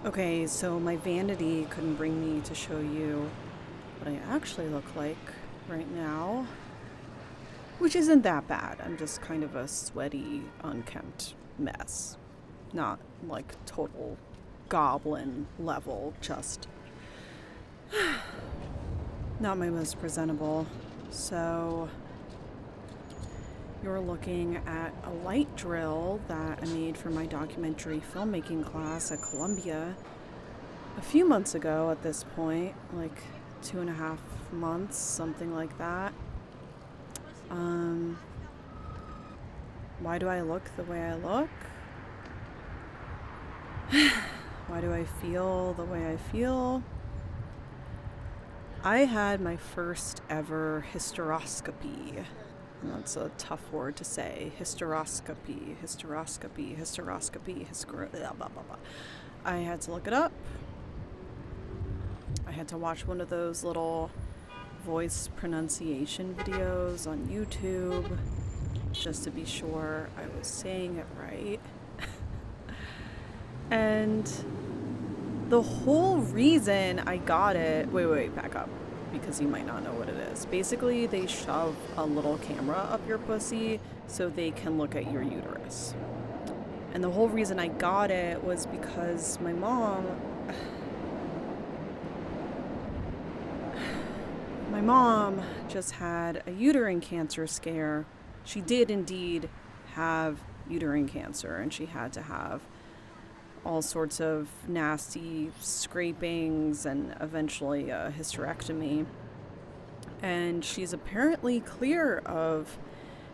Okay, so my vanity couldn't bring me to show you what I actually look like right now, which isn't that bad. I'm just kind of a sweaty, unkempt mess. Not like total goblin level, just not my most presentable. So you're looking at a light drill that I made for my documentary filmmaking class at Columbia a few months ago at this point, like 2.5 months, something like that. Why do I look the way I look? Why do I feel the way I feel? I had my first ever hysteroscopy. That's a tough word to say. Hysteroscopy. Blah, blah, blah. I had to look it up. I had to watch one of those little voice pronunciation videos on YouTube just to be sure I was saying it right. And the whole reason I got it... Wait, back up. Because you might not know what it is. Basically, they shove a little camera up your pussy so they can look at your uterus. And the whole reason I got it was because my mom just had a uterine cancer scare. She did indeed have uterine cancer, and she had to have all sorts of nasty scrapings and eventually a hysterectomy. And she's apparently clear of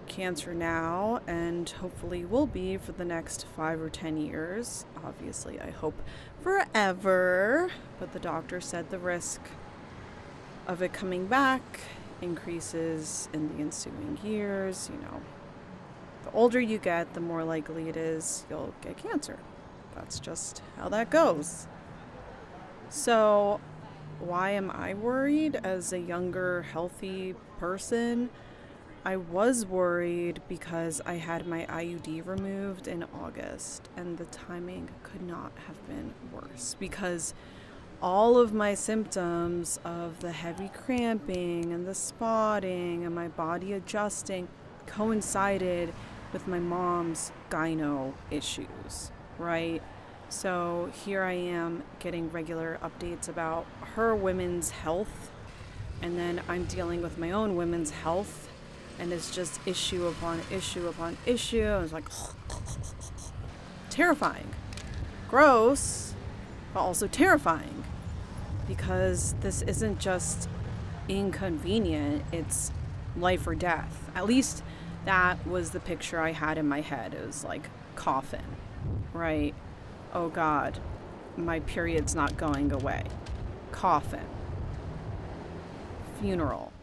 cancer now, and hopefully will be for the next 5 or 10 years. Obviously, I hope forever, but the doctor said the risk of it coming back increases in the ensuing years. You know, the older you get, the more likely it is you'll get cancer. That's just how that goes. So, why am I worried as a younger, healthy person? I was worried because I had my IUD removed in August, and the timing could not have been worse because all of my symptoms of the heavy cramping and the spotting and my body adjusting coincided with my mom's gyno issues, right? So here I am getting regular updates about her women's health, and then I'm dealing with my own women's health, and it's just issue upon issue upon issue. I was like, terrifying. Gross, but also terrifying, because this isn't just inconvenient, it's life or death. At least that was the picture I had in my head. It was like coffin, right? Oh God, my period's not going away. Coffin. Funeral.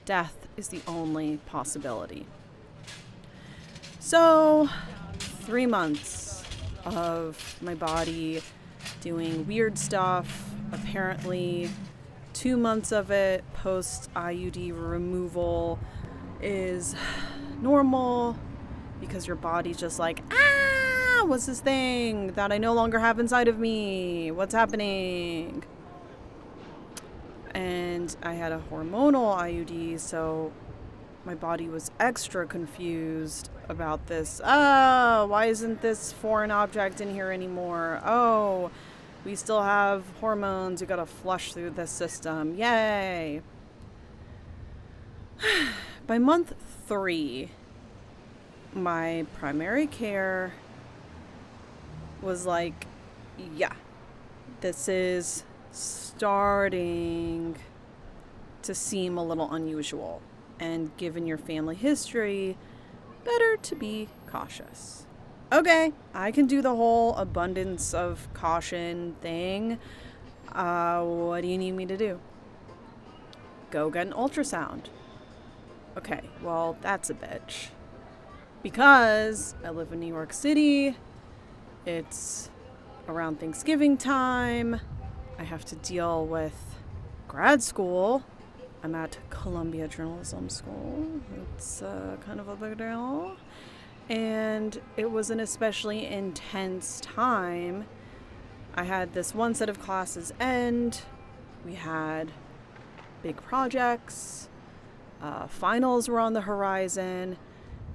Death is the only possibility. So, 3 months of my body doing weird stuff. Apparently, 2 months of it post IUD removal is normal because your body's just like, what's this thing that I no longer have inside of me? What's happening? And I had a hormonal IUD, so my body was extra confused about this. Oh, why isn't this foreign object in here anymore? Oh, we still have hormones. You gotta flush through this system. Yay. By month 3, my primary care was like, yeah, this is starting to seem a little unusual. And given your family history, better to be cautious. Okay, I can do the whole abundance of caution thing. What do you need me to do? Go get an ultrasound. Okay, well, that's a bitch. Because I live in New York City, it's around Thanksgiving time. I have to deal with grad school. I'm at Columbia Journalism School. It's kind of a big deal. And it was an especially intense time I had this one set of classes end. We had big projects. Finals were on the horizon.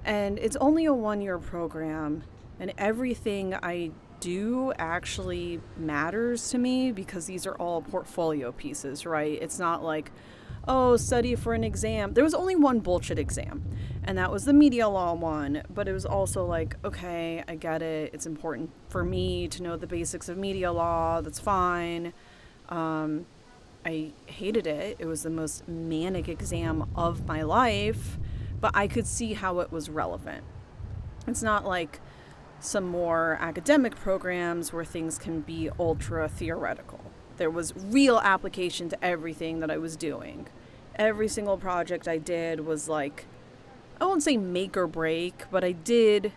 And it's only a 1-year program. And everything I do actually matters to me because these are all portfolio pieces, right? It's not like, oh, study for an exam. There was only one bullshit exam, and that was the media law one. But it was also like, okay, I get it. It's important for me to know the basics of media law. That's fine. I hated it. It was the most manic exam of my life, but I could see how it was relevant. It's not like some more academic programs where things can be ultra theoretical. There was real application to everything that I was doing. Every single project I did was like, I won't say make or break, but I did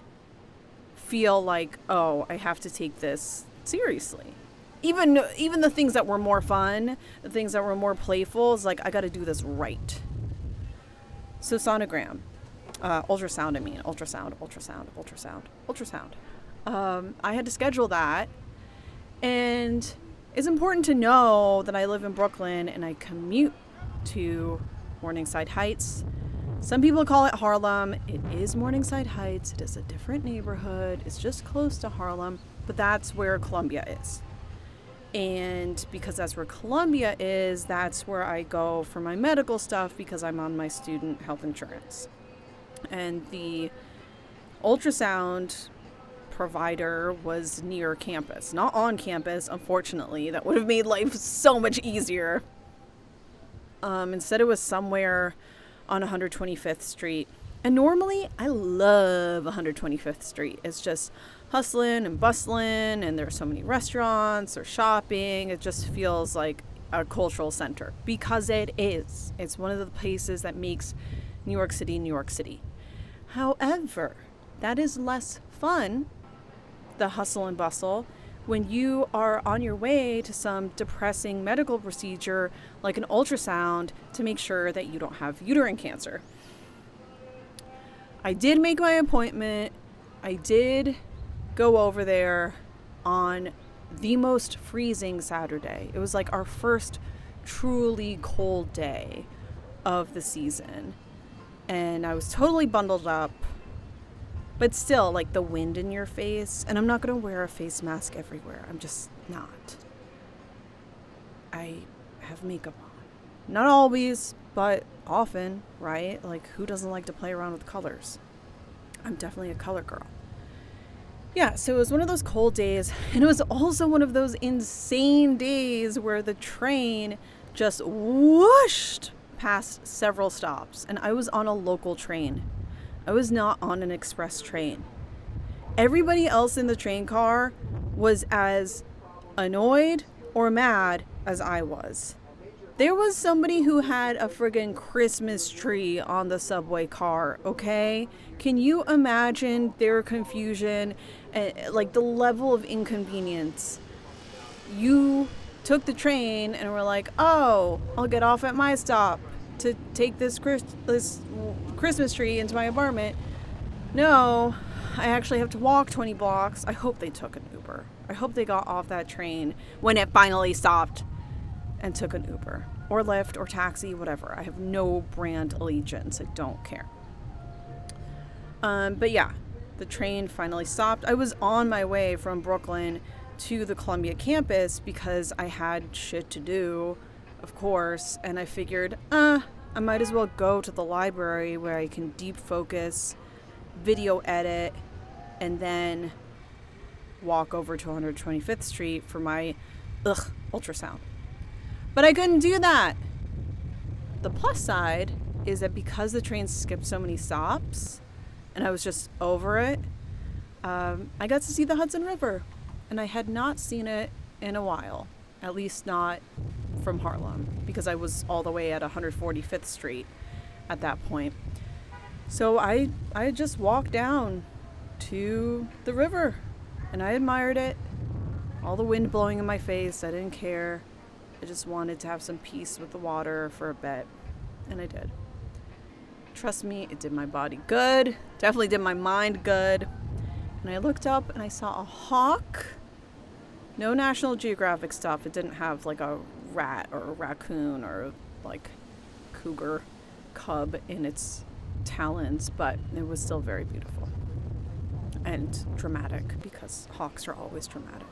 feel like, oh, I have to take this seriously. Even the things that were more fun, the things that were more playful, is like, I got to do this right. So sonogram. Ultrasound. I had to schedule that. And it's important to know that I live in Brooklyn and I commute to Morningside Heights. Some people call it Harlem. It is Morningside Heights. It is a different neighborhood. It's just close to Harlem, but that's where Columbia is. And because that's where Columbia is, that's where I go for my medical stuff because I'm on my student health insurance. And the ultrasound provider was near campus, not on campus, unfortunately. That would have made life so much easier. Instead, it was somewhere on 125th Street. And normally, I love 125th Street. It's just hustling and bustling, and there's so many restaurants or shopping. It just feels like a cultural center because it is. It's one of the places that makes New York City, New York City. However, that is less fun, the hustle and bustle, when you are on your way to some depressing medical procedure like an ultrasound to make sure that you don't have uterine cancer. I did make my appointment. I did go over there on the most freezing Saturday. It was like our first truly cold day of the season. And I was totally bundled up, but still, like, the wind in your face. And I'm not going to wear a face mask everywhere. I'm just not. I have makeup on. Not always, but often, right? Like, who doesn't like to play around with colors? I'm definitely a color girl. Yeah, so it was one of those cold days. And it was also one of those insane days where the train just whooshed past several stops, and I was on a local train. I was not on an express train. Everybody else in the train car was as annoyed or mad as I was. There was somebody who had a friggin' Christmas tree on the subway car, okay? Can you imagine their confusion and like the level of inconvenience? You took the train and were like, oh, I'll get off at my stop to take this Christmas tree into my apartment. No, I actually have to walk 20 blocks. I hope they took an Uber. I hope they got off that train when it finally stopped and took an Uber or Lyft or taxi, whatever. I have no brand allegiance. I don't care. But yeah, the train finally stopped. I was on my way from Brooklyn to the Columbia campus because I had shit to do, of course, and I figured, I might as well go to the library where I can deep focus, video edit, and then walk over to 125th Street for my ultrasound. But I couldn't do that. The plus side is that because the train skipped so many stops and I was just over it, I got to see the Hudson River, and I had not seen it in a while, at least not from Harlem, because I was all the way at 145th Street at that point. So I just walked down to the river, and I admired it. All the wind blowing in my face, I didn't care. I just wanted to have some peace with the water for a bit, and I did. Trust me, it did my body good. Definitely did my mind good. And I looked up and I saw a hawk No National Geographic stuff. It didn't have like a rat or a raccoon or like cougar cub in its talons, but it was still very beautiful and dramatic, because hawks are always dramatic.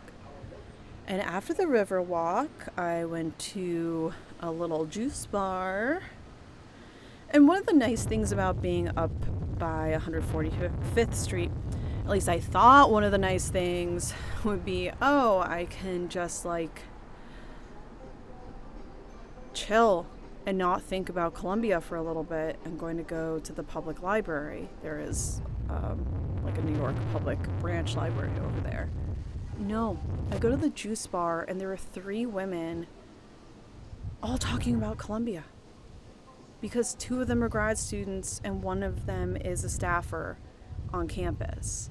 And after the river walk, I went to a little juice bar. And one of the nice things about being up by 145th Street, at least I thought one of the nice things would be, I can just like chill and not think about Columbia for a little bit. I'm going to go to the public library. There is like a New York public branch library over there. No, I go to the juice bar and there are 3 women all talking about Columbia, because 2 of them are grad students and one of them is a staffer on campus,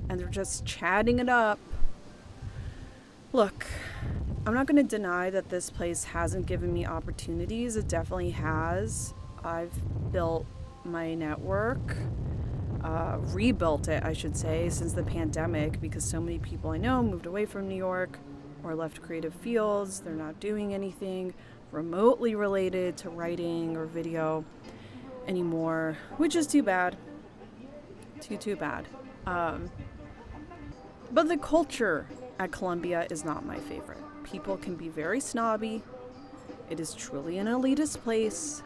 and they're just chatting it up. Look, I'm not going to deny that this place hasn't given me opportunities. It definitely has. I've built my network, rebuilt it, I should say, since the pandemic, because so many people I know moved away from New York or left creative fields. They're not doing anything remotely related to writing or video anymore, which is too bad. Too bad. But the culture at Columbia is not my favorite. People can be very snobby. It is truly an elitist place.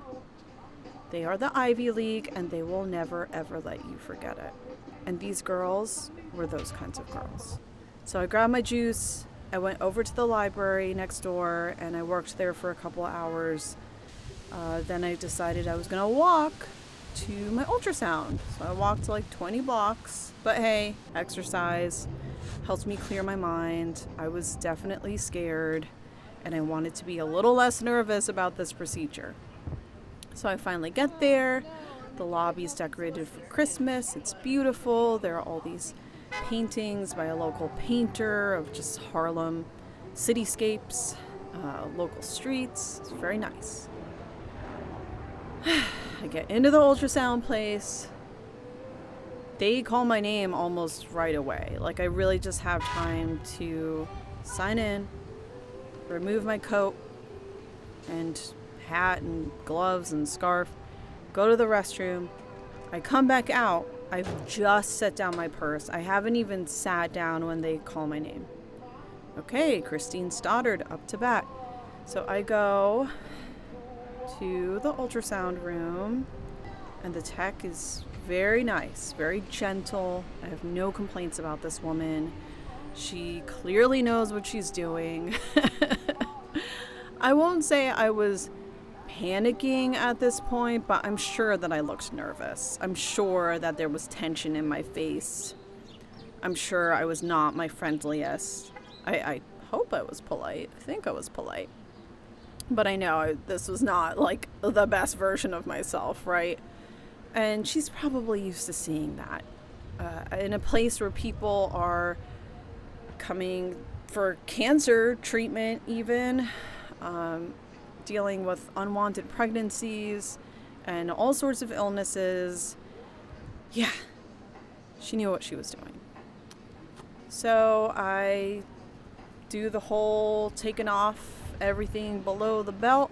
They are the Ivy League, and they will never, ever let you forget it. And these girls were those kinds of girls. So I grabbed my juice, I went over to the library next door, and I worked there for a couple of hours. Then I decided I was going to walk to my ultrasound. So I walked like 20 blocks. But hey, exercise helps me clear my mind. I was definitely scared, and I wanted to be a little less nervous about this procedure. So I finally get there. The lobby is decorated for Christmas. It's beautiful. There are all these paintings by a local painter of just Harlem cityscapes, local streets. It's very nice. I get into the ultrasound place. They call my name almost right away. Like, I really just have time to sign in, remove my coat and hat and gloves and scarf, go to the restroom. I come back out. I've just set down my purse. I haven't even sat down when they call my name. Okay, Christine Stoddard, up to bat. So I go to the ultrasound room, and the tech is very nice, very gentle. I have no complaints about this woman. She clearly knows what she's doing. I won't say I was panicking at this point, but I'm sure that I looked nervous. I'm sure that there was tension in my face. I'm sure I was not my friendliest. I hope I was polite. I think I was polite. But I know this was not like the best version of myself, right? And she's probably used to seeing that. In a place where people are coming for cancer treatment even, dealing with unwanted pregnancies and all sorts of illnesses. Yeah, she knew what she was doing. So I do the whole taking off everything below the belt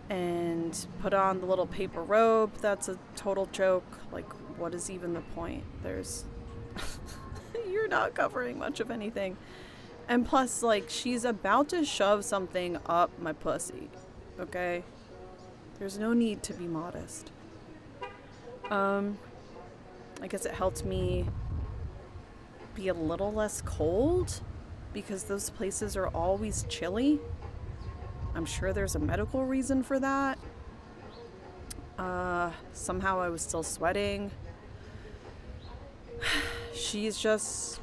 and put on the little paper robe. That's a total joke. Like, what is even the point? You're not covering much of anything. And plus, like, she's about to shove something up my pussy, okay? There's no need to be modest. I guess it helped me be a little less cold, because those places are always chilly. I'm sure there's a medical reason for that. Somehow I was still sweating. She's just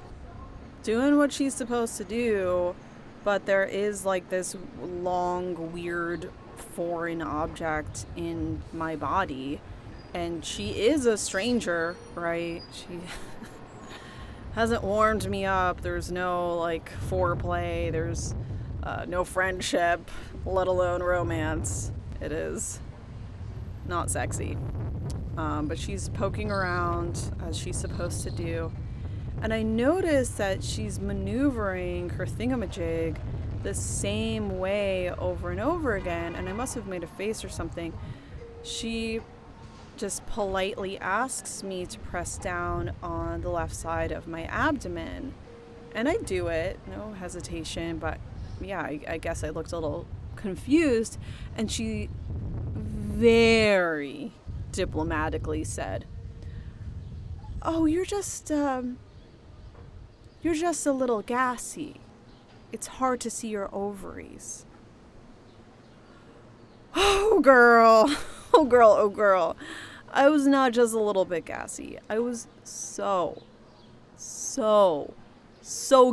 doing what she's supposed to do, but there is like this long, weird, foreign object in my body, and she is a stranger, right? She hasn't warmed me up. There's no like foreplay. There's no friendship, let alone romance. It is not sexy. But she's poking around as she's supposed to do. And I noticed that she's maneuvering her thingamajig the same way over and over again, and I must have made a face or something. She just politely asks me to press down on the left side of my abdomen. And I do it, no hesitation, but yeah, I guess I looked a little confused. And she very diplomatically said, "Oh, you're just a little gassy. It's hard to see your ovaries." Oh, girl. Oh, girl. Oh, girl. I was not just a little bit gassy. I was so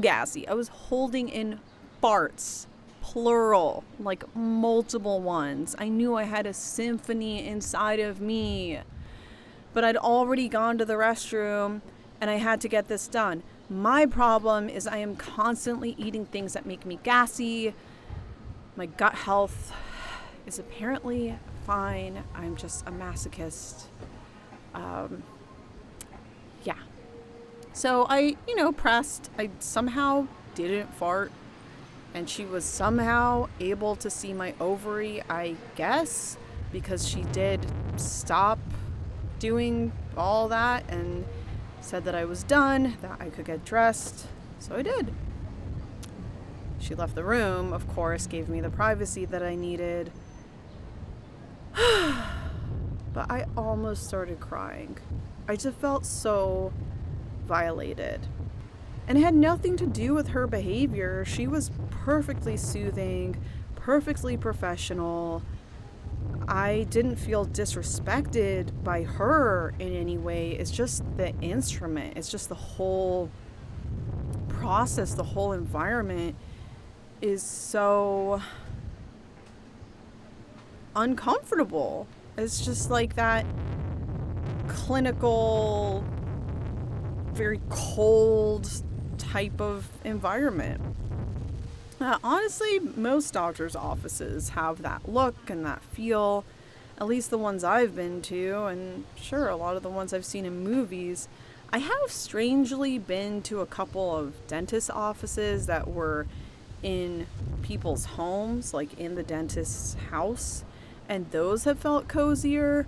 gassy. I was holding in farts, plural, like multiple ones. I knew I had a symphony inside of me. But I'd already gone to the restroom and I had to get this done. My problem is I am constantly eating things that make me gassy. My gut health is apparently fine. I'm just a masochist. Yeah. So I, pressed. I somehow didn't fart. And she was somehow able to see my ovary, I guess, because she did stop doing all that and said that I was done, that I could get dressed. So I did. She left the room, of course, gave me the privacy that I needed. But I almost started crying. I just felt so violated. And it had nothing to do with her behavior. She was perfectly soothing, perfectly professional. I didn't feel disrespected by her in any way. It's just the instrument. It's just the whole process, the whole environment is so uncomfortable. It's just like that clinical, very cold type of environment. Honestly, most doctors' offices have that look and that feel, at least the ones I've been to, and sure, a lot of the ones I've seen in movies. I have strangely been to a couple of dentist offices that were in people's homes, like in the dentist's house, and those have felt cozier.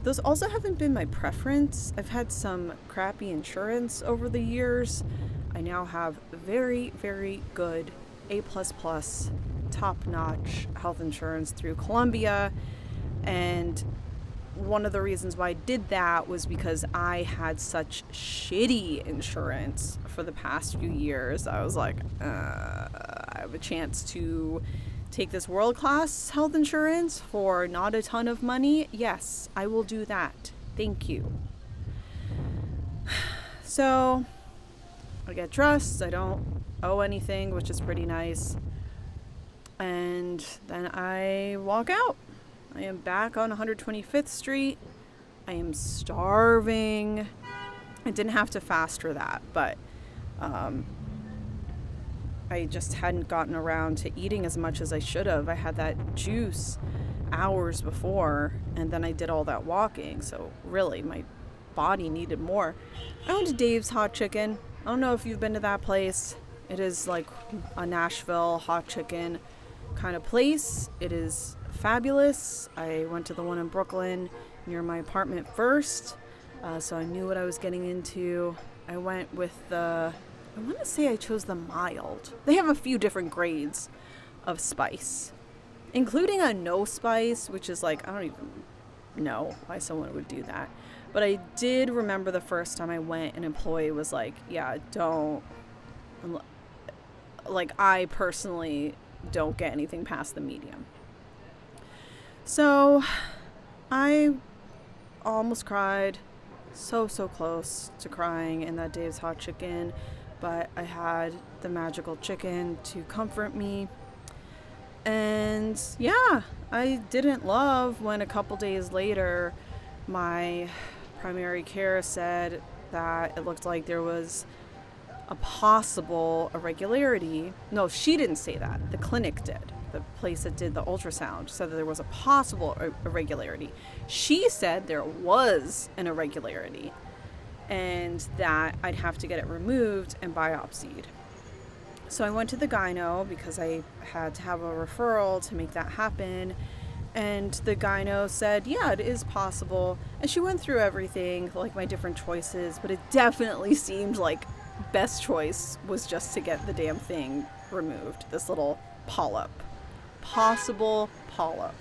Those also haven't been my preference. I've had some crappy insurance over the years. I now have very, very good A++, top-notch health insurance through Columbia. And one of the reasons why I did that was because I had such shitty insurance for the past few years. I was like, I have a chance to take this world-class health insurance for not a ton of money. Yes, I will do that. Thank you. So I get dressed. I don't owe anything, which is pretty nice. And then I walk out. I am back on 125th Street. I am starving. I didn't have to fast for that, but I just hadn't gotten around to eating as much as I should have. I had that juice hours before, and then I did all that walking, so really my body needed more. I went to Dave's Hot Chicken. I don't know if you've been to that place. It is like a Nashville hot chicken kind of place. It is fabulous. I went to the one in Brooklyn near my apartment first, so I knew what I was getting into. I went with I want to say I chose the mild. They have a few different grades of spice, including a no spice, which is like, I don't even know why someone would do that. But I did remember the first time I went, an employee was like, yeah, don't, like, I personally don't get anything past the medium. So I almost cried, so close to crying in that Dave's Hot Chicken, but I had the magical chicken to comfort me. And yeah, I didn't love when a couple days later my primary care said that it looked like there was a possible irregularity. No, she didn't say that. The clinic did. The place that did the ultrasound said that there was a possible irregularity. She said there was an irregularity. and that I'd have to get it removed and biopsied. So I went to the gyno because I had to have a referral to make that happen. And the gyno said, yeah, it is possible. And she went through everything, like my different choices, but it definitely seemed like best choice was just to get the damn thing removed. This little polyp. Possible polyp.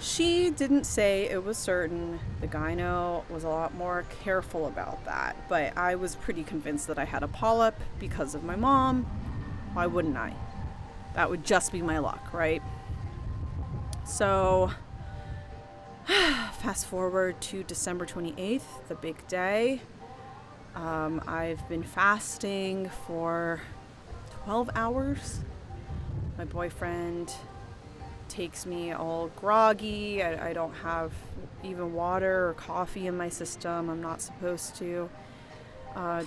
She didn't say it was certain. The gyno was a lot more careful about that. But I was pretty convinced that I had a polyp because of my mom. Why wouldn't I? That would just be my luck, right? So, fast forward to December 28th, the big day. I've been fasting for 12 hours. My boyfriend takes me all groggy. I don't have even water or coffee in my system. I'm not supposed to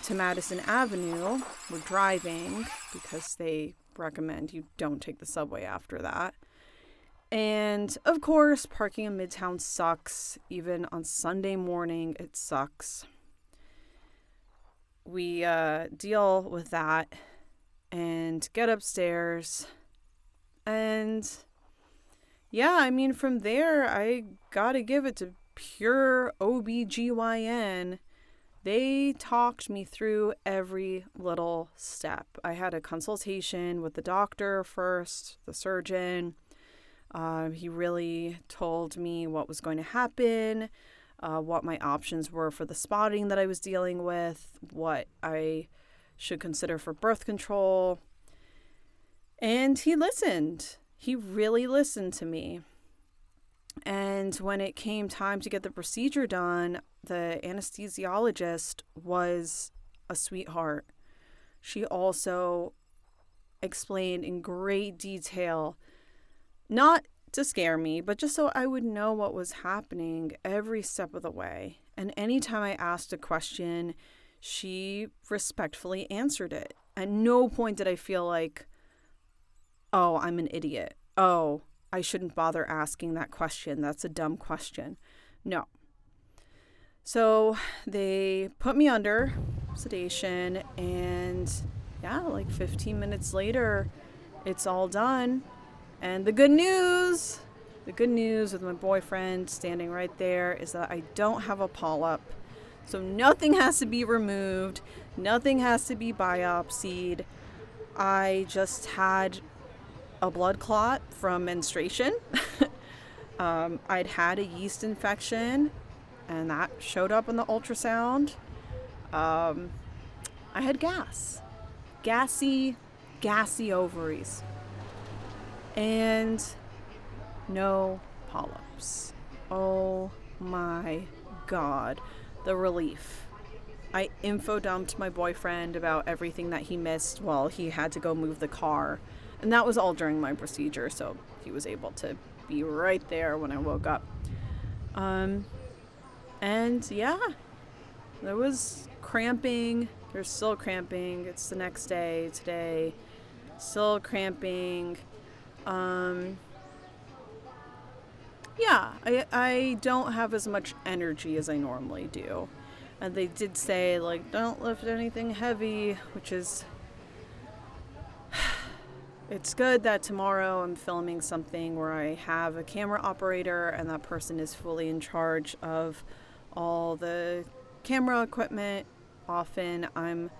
Madison Avenue. We're driving because they recommend you don't take the subway after that. And of course, parking in Midtown sucks. Even on Sunday morning, it sucks. We deal with that and get upstairs. And yeah, I mean, from there, I gotta give it to pure OBGYN. They talked me through every little step. I had a consultation with the doctor first, the surgeon. He really told me what was going to happen, what my options were for the spotting that I was dealing with, what I should consider for birth control. And he listened. He really listened to me. And when it came time to get the procedure done, the anesthesiologist was a sweetheart. She also explained in great detail, not to scare me, but just so I would know what was happening every step of the way. And anytime I asked a question, she respectfully answered it. At no point did I feel like, oh, I'm an idiot. Oh, I shouldn't bother asking that question. That's a dumb question. No. So they put me under sedation, and yeah, like 15 minutes later, it's all done. And the good news with my boyfriend standing right there is that I don't have a polyp. So nothing has to be removed. Nothing has to be biopsied. I just had a blood clot from menstruation. I'd had a yeast infection, and that showed up in the ultrasound. I had gassy ovaries, and no polyps. Oh my God, the relief. I info dumped my boyfriend about everything that he missed while he had to go move the car. And that was all during my procedure, so he was able to be right there when I woke up. And yeah, there was cramping. There's still cramping. It's the next day today. Still cramping. Yeah, I don't have as much energy as I normally do. And they did say, like, don't lift anything heavy, which is... It's good that tomorrow I'm filming something where I have a camera operator and that person is fully in charge of all the camera equipment. Often I'm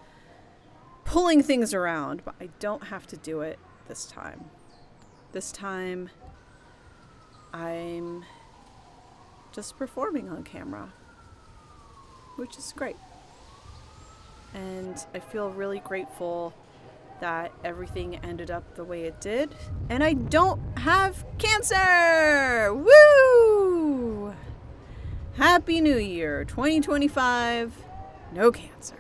pulling things around, but I don't have to do it this time. This time I'm just performing on camera, which is great. And I feel really grateful that everything ended up the way it did. And I don't have cancer! Woo! Happy New Year, 2025. No cancer.